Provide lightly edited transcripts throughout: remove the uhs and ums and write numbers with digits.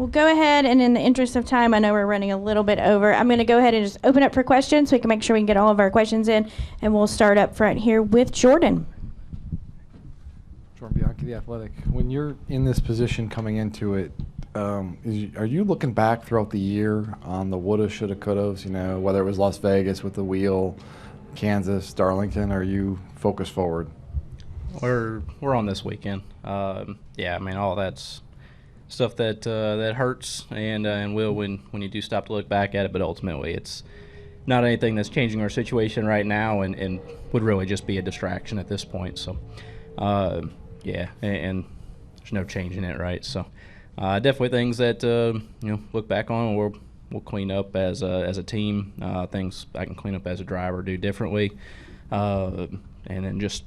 We'll go ahead, and in the interest of time, I know we're running a little bit over. I'm going to go ahead and just open up for questions so we can make sure we can get all of our questions in, and we'll start up front here with Jordan. Jordan Bianchi, The Athletic. When you're in this position coming into it, are you looking back throughout the year on the woulda, shoulda, couldas, whether it was Las Vegas with the wheel, Kansas, Darlington, or are you focused forward? We're on this weekend. Yeah, I mean, all that's stuff that hurts and will when you do stop to look back at it, but ultimately it's not anything that's changing our situation right now and would really just be a distraction at this point. So yeah, and there's no changing it, right? So definitely things that look back on, or we'll clean up as a team, things I can clean up as a driver, do differently, and then just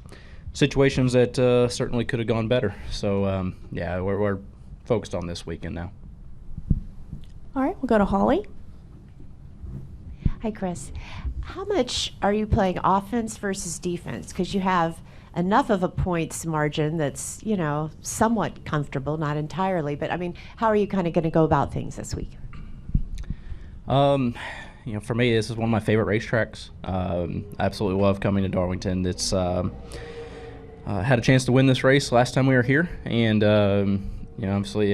situations that certainly could have gone better. So yeah, we're focused on this weekend now. All right, we'll go to Holly. Hi, Chris. How much are you playing offense versus defense? Because you have enough of a points margin that's, somewhat comfortable, not entirely. But, I mean, how are you kind of going to go about things this week? For me, this is one of my favorite racetracks. I absolutely love coming to Darlington. It's had a chance to win this race last time we were here, and obviously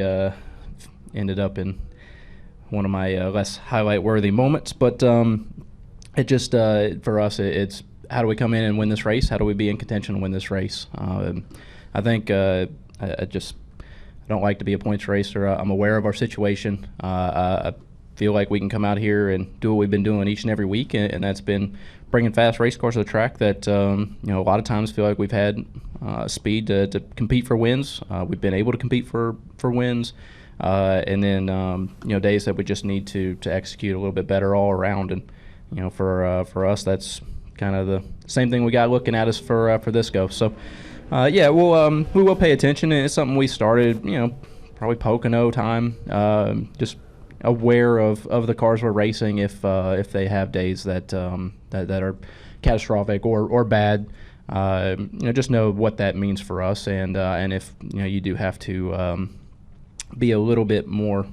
ended up in one of my less highlight-worthy moments. But it just, for us, it's how do we come in and win this race? How do we be in contention to win this race? I think I don't like to be a points racer. I'm aware of our situation. I feel like we can come out here and do what we've been doing each and every week, and that's been bringing fast race cars to the track that a lot of times feel like we've had speed to compete for wins. We've been able to compete for wins, and then days that we just need to execute a little bit better all around. And for us, that's kind of the same thing we got looking at us for this go. So yeah, we will pay attention, and it's something we started probably Pocono time, just aware of the cars we're racing if they have days that are catastrophic or bad. Just know what that means for us, and if you do have to be a little bit more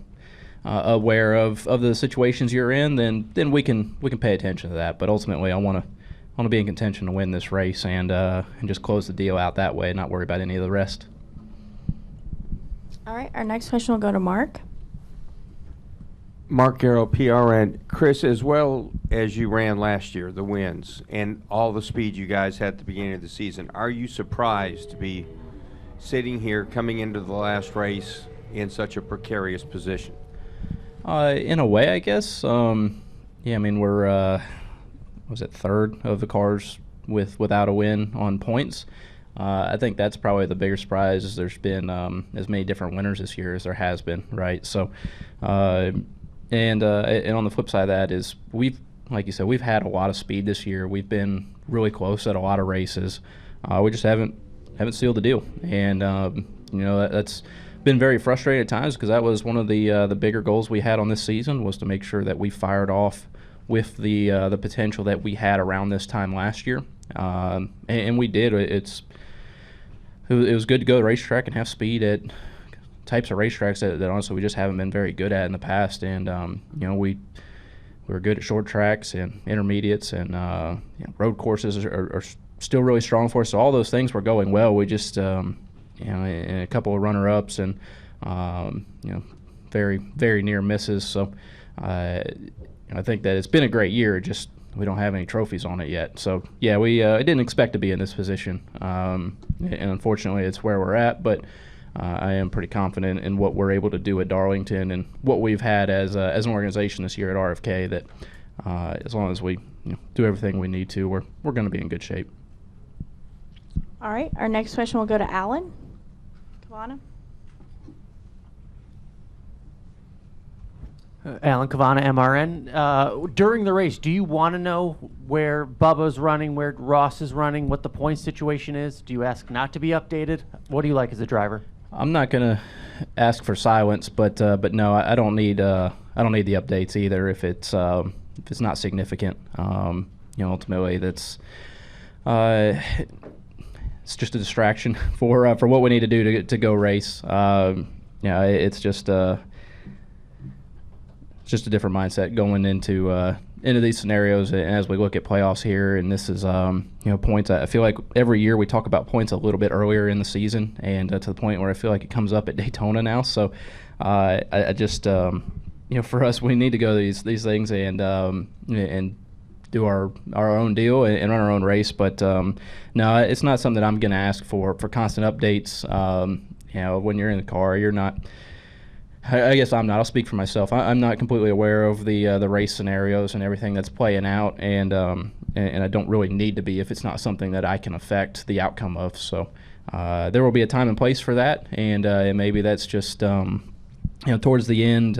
aware of the situations you're in, then we can pay attention to that. But ultimately, I want to be in contention to win this race and just close the deal out that way, and not worry about any of the rest. All right, our next question will go to Mark. Mark Garrow, PRN. Chris, as well as you ran last year, the wins, and all the speed you guys had at the beginning of the season, are you surprised to be sitting here coming into the last race in such a precarious position? In a way, I guess. Yeah, I mean, we're was it third of the cars without a win on points. I think that's probably the bigger surprise. Is there's been as many different winners this year as there has been, right? So, and on the flip side of that is like you said, we've had a lot of speed this year. We've been really close at a lot of races. We just haven't sealed the deal, and that's been very frustrating at times, because that was one of the bigger goals we had on this season, was to make sure that we fired off with the potential that we had around this time last year, and we did. It was good to go to the racetrack and have speed at types of racetracks that honestly we just haven't been very good at in the past. And we were good at short tracks and intermediates, and road courses are still really strong for us. So all those things were going well. We just and a couple of runner-ups and very, very near misses. So I think that it's been a great year. Just we don't have any trophies on it yet. So yeah, we didn't expect to be in this position, and unfortunately it's where we're at. But I am pretty confident in what we're able to do at Darlington and what we've had as an organization this year at RFK, that as long as we do everything we need to, we're going to be in good shape. All right, our next question will go to Alan Cavana. Alan Cavana, MRN. During the race, do you want to know where Bubba's running, where Ross is running, what the point situation is? Do you ask not to be updated? What do you like as a driver? I'm not going to ask for silence, but no, I don't need the updates either if it's not significant. Ultimately, that's it's just a distraction for what we need to do to go race. It's just just a different mindset going into these scenarios. And as we look at playoffs here, and this is points. I feel like every year we talk about points a little bit earlier in the season, and to the point where I feel like it comes up at Daytona now. So I just for us, we need to go these things and do our own deal and run our own race. But no, it's not something that I'm going to ask for constant updates. When you're in the car, you're not. I guess I'm not. I'll speak for myself. I'm not completely aware of the race scenarios and everything that's playing out, and I don't really need to be if it's not something that I can affect the outcome of. So there will be a time and place for that, and maybe that's just towards the end.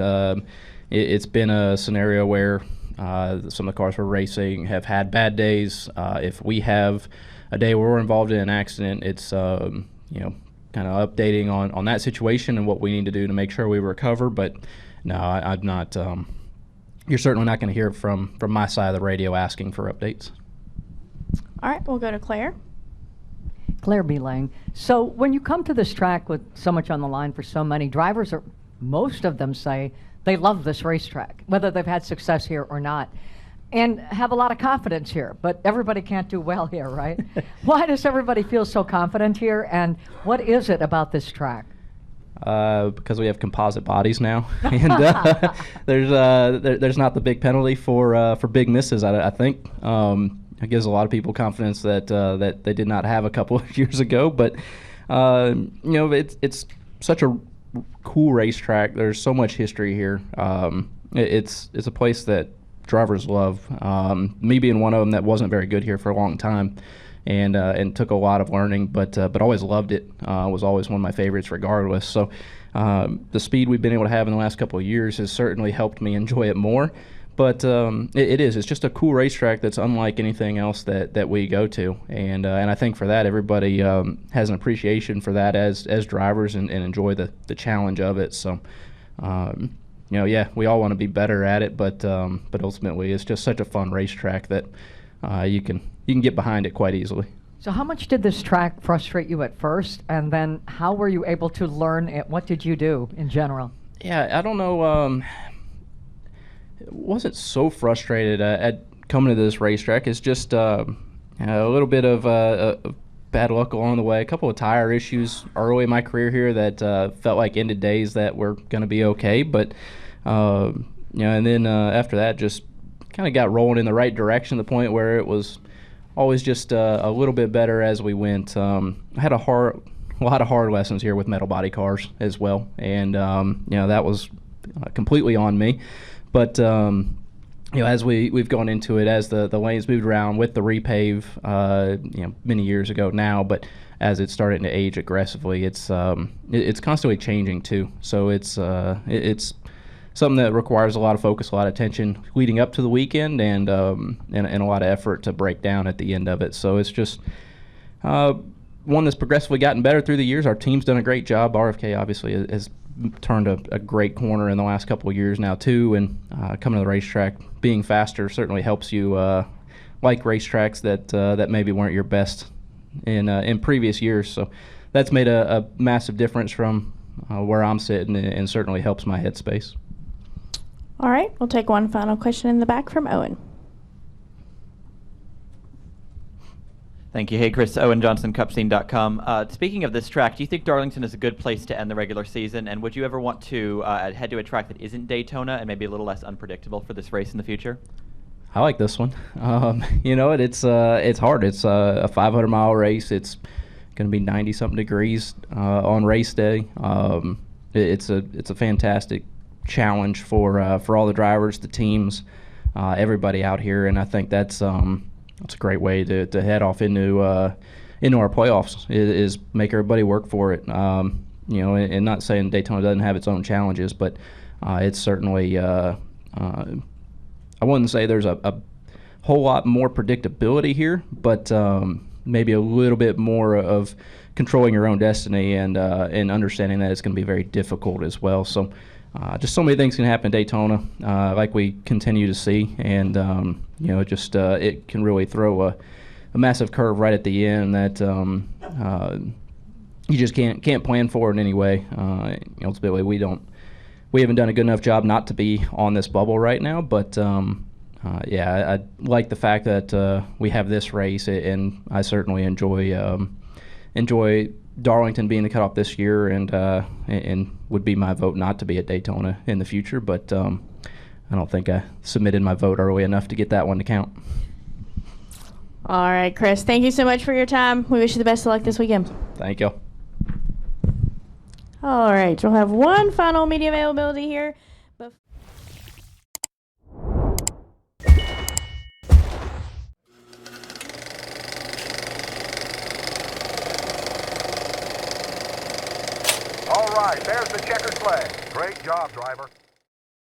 It's been a scenario where some of the cars we're racing have had bad days. If we have a day where we're involved in an accident, it's kind of updating on that situation and what we need to do to make sure we recover. But no, I'm not. You're certainly not going to hear from my side of the radio asking for updates. All right, we'll go to Claire. Claire B. Lang. So when you come to this track with so much on the line for so many drivers, most of them say they love this racetrack, whether they've had success here or not, and have a lot of confidence here. But everybody can't do well here, right? Why does everybody feel so confident here, and what is it about this track? Because we have composite bodies now, and there's not the big penalty for big misses. I think it gives a lot of people confidence that they did not have a couple of years ago. But it's such a cool racetrack. There's so much history here. It's a place that drivers love. Me being one of them that wasn't very good here for a long time, and took a lot of learning, but always loved it. Was always one of my favorites regardless. So the speed we've been able to have in the last couple of years has certainly helped me enjoy it more. But it's just a cool racetrack that's unlike anything else that we go to, and I think for that everybody has an appreciation for that as drivers and enjoy the challenge of it. So we all want to be better at it, but ultimately it's just such a fun racetrack that you can get behind it quite easily. So how much did this track frustrate you at first, and then how were you able to learn it? What did you do in general? Yeah, I don't know. Wasn't so frustrated at coming to this racetrack. It's just a little bit of bad luck along the way. A couple of tire issues early in my career here that felt like ended days that were going to be okay. But and then after that, just kind of got rolling in the right direction to the point where it was always just a little bit better as we went. I had a lot of hard lessons here with metal body cars as well, and that was completely on me. But as we've gone into it, as the lanes moved around with the repave, many years ago now, but as it's starting to age aggressively, it's constantly changing too. So it's something that requires a lot of focus, a lot of attention leading up to the weekend, and a lot of effort to break down at the end of it. So it's just one that's progressively gotten better through the years. Our team's done a great job. RFK obviously has turned a great corner in the last couple of years now too, and coming to the racetrack, being faster certainly helps you like racetracks that maybe weren't your best in previous years. So that's made a massive difference from where I'm sitting, and certainly helps my headspace. All right, we'll take one final question in the back from Owen. Thank you. Hey, Chris. Owen Johnson, Cupscene.com. Speaking of this track, do you think Darlington is a good place to end the regular season? And would you ever want to head to a track that isn't Daytona and maybe a little less unpredictable for this race in the future? I like this one. It's hard. It's a 500-mile race. It's going to be 90-something degrees on race day. It's a fantastic challenge for all the drivers, the teams, everybody out here, and I think that's a great way to head off into our playoffs. Is make everybody work for it. And not saying Daytona doesn't have its own challenges, but it's certainly. I wouldn't say there's a whole lot more predictability here, but maybe a little bit more of controlling your own destiny and understanding that it's going to be very difficult as well. So. Just so many things can happen in Daytona, like we continue to see, and it can really throw a massive curve right at the end that you just can't plan for in any way. Ultimately, we don't we haven't done a good enough job not to be on this bubble right now. But yeah, I like the fact that we have this race, and I certainly enjoy Darlington being the cutoff this year, and would be my vote not to be at Daytona in the future. But I don't think I submitted my vote early enough to get that one to count. All right, Chris, thank you so much for your time. We wish you the best of luck this weekend. Thank you. All right, we'll have one final media availability here. All right, there's the checkered flag. Great job, driver.